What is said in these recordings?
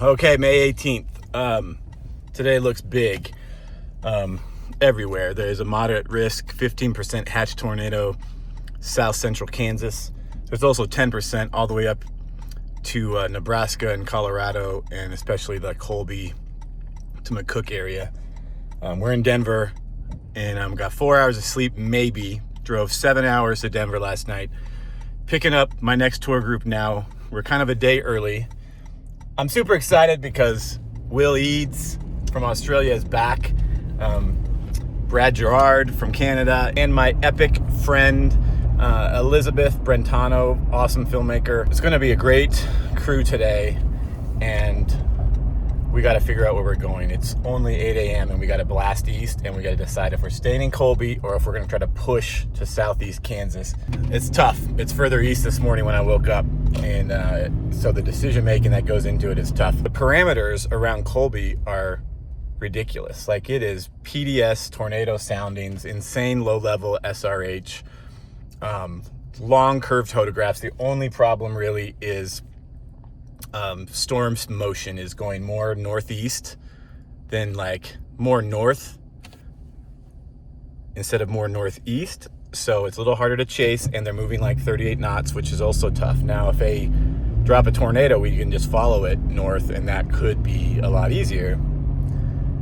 Okay, May 18th. Today looks big everywhere. There's a moderate risk, 15% hatch tornado, south central Kansas. There's also 10% all the way up to Nebraska and Colorado, and especially the Colby to McCook area. We're in Denver, and got 4 hours of sleep, maybe. Drove 7 hours to Denver last night. Picking up my next tour group now. We're kind of a day early. I'm super excited because Will Eads from Australia is back. Brad Gerard from Canada, and my epic friend Elizabeth Brentano, awesome filmmaker. It's going to be a great crew today, and we got to figure out where we're going. It's only 8 a.m. and we got to blast east, and we got to decide if we're staying in Colby or if we're going to try to push to southeast Kansas. It's tough. It's further east this morning when I woke up, and so the decision making that goes into it is tough. The parameters around Colby are ridiculous. Like, it is PDS tornado soundings, insane low level SRH, long curved photographs. The only problem really is storm's motion is going more northeast than like more north instead of more northeast. So it's a little harder to chase, and they're moving like 38 knots, which is also tough. Now, if they drop a tornado, we can just follow it north, and that could be a lot easier.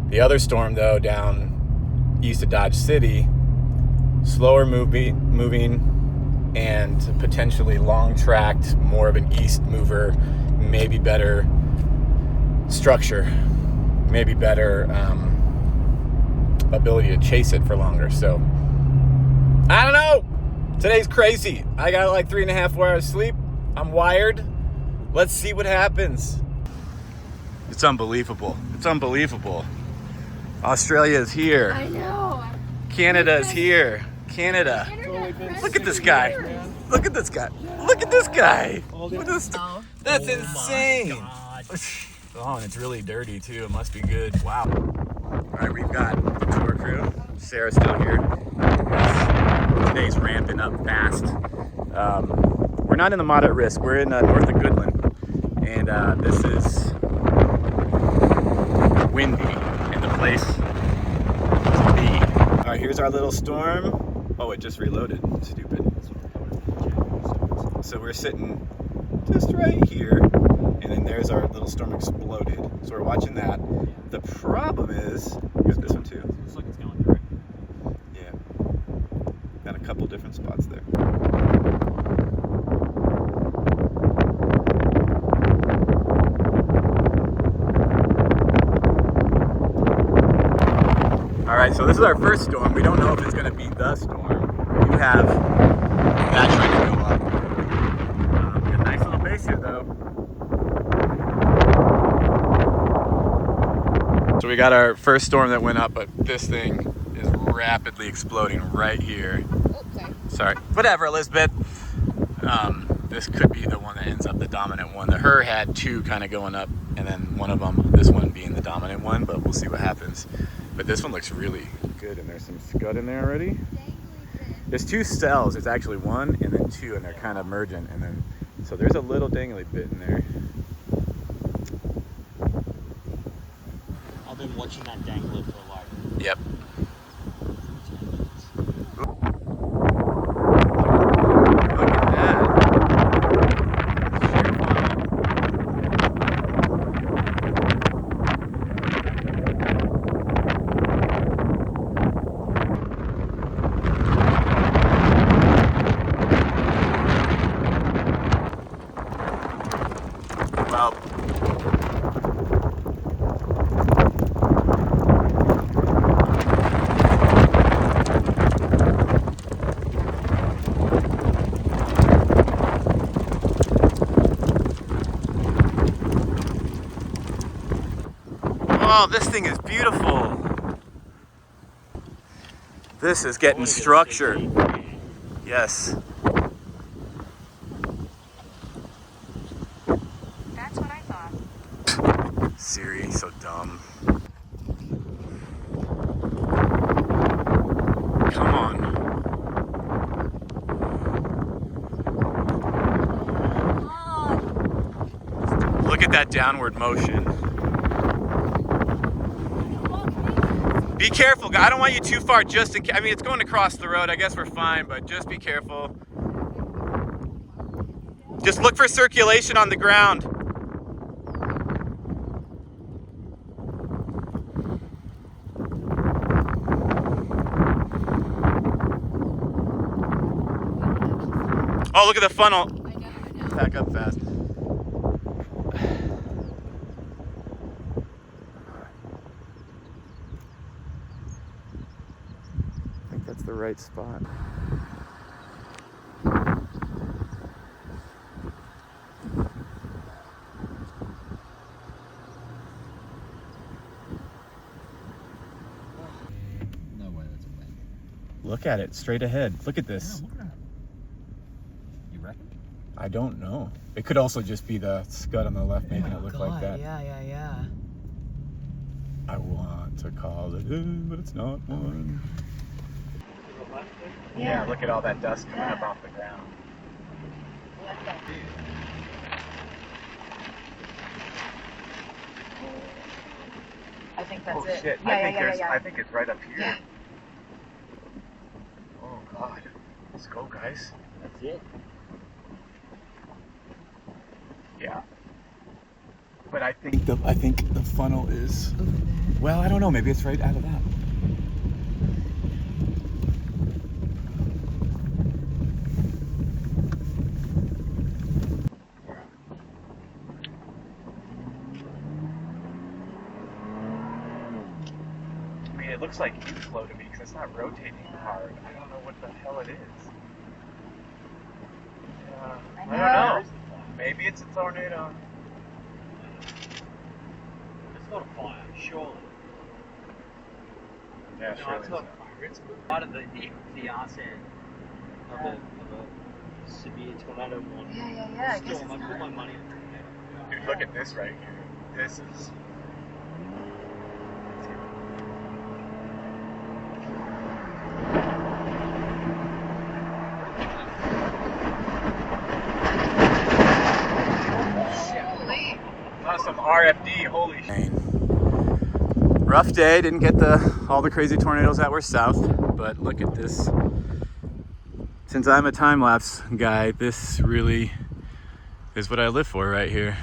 The other storm, though, down east of Dodge City, slower moving and potentially long-tracked, more of an east mover, maybe better structure, maybe better ability to chase it for longer. So, I don't know. Today's crazy. I got like 3.5 hours sleep. I'm wired. Let's see what happens. It's unbelievable. It's unbelievable. Australia is here. I know. Canada is here. Canada. Look at this guy. Look at this guy. Look at this guy. Look at this. That's insane. Oh, and it's really dirty too. It must be good. Wow. All right, we've got the tour crew. Sarah's still here. Today's ramping up fast. We're not in the moderate risk. We're in north of Goodland, and this is windy and the place to be. All right, here's our little storm. Oh, it just reloaded. Stupid. So we're sitting just right here, and then there's our little storm exploded. So we're watching that. The problem is, here's this one too. Looks like it's going direct. Yeah. Got a couple different spots there. All right, so this is our first storm. We don't know if it's going to be the storm. We have that trying to go up. We got a nice little base here, though. So we got our first storm that went up, but this thing is rapidly exploding right here. Oops, Sorry. Whatever, Elizabeth. This could be the one that ends up the dominant one. The her had two kind of going up, and then one of them, this one being the dominant one, but we'll see what happens. But this one looks really good, and there's some scud in there already. There's two cells. There's actually one and then two, and they're kind of merging, and then so there's a little dangly bit in there. I've been watching that dangler for like. Yep. Oh, this thing is beautiful. This is getting structured. Yes. That's what I thought. Siri, so dumb. Come on. that downward motion. Be careful, I don't want you too far just in case. I mean, it's going across the road. I guess we're fine, but just be careful. Just look for circulation on the ground. Oh, look at the funnel. I know. Back up fast. I think that's the right spot. No way that's a wind. Look at it, straight ahead. Look at this. Yeah, look at it. You reckon? I don't know. It could also just be the scud on the left making it look like that. Yeah. I want to call it in, but it's not one. Yeah, look at all that dust coming up off the ground. I think that's Oh it. shit! I think it's right up here. Yeah. Oh god! Let's go, guys. That's it. Yeah. But I think the funnel is. Well, I don't know. Maybe it's right out of that. I mean, it looks like inflow to me because it's not rotating hard. I don't know what the hell it is. I don't know. Maybe it's a tornado. It's not a fire, surely. Yeah, No, surely. it's not a fire. It's part of the arse end of a severe tornado warning. Yeah. I guess Storm. it's I put my not. money on tornado. Dude, look at this right here. This is. Holy. Some RFD, holy shit. Rough day, didn't get all the crazy tornadoes that were south, but look at this. Since I'm a time-lapse guy, this really is what I live for right here.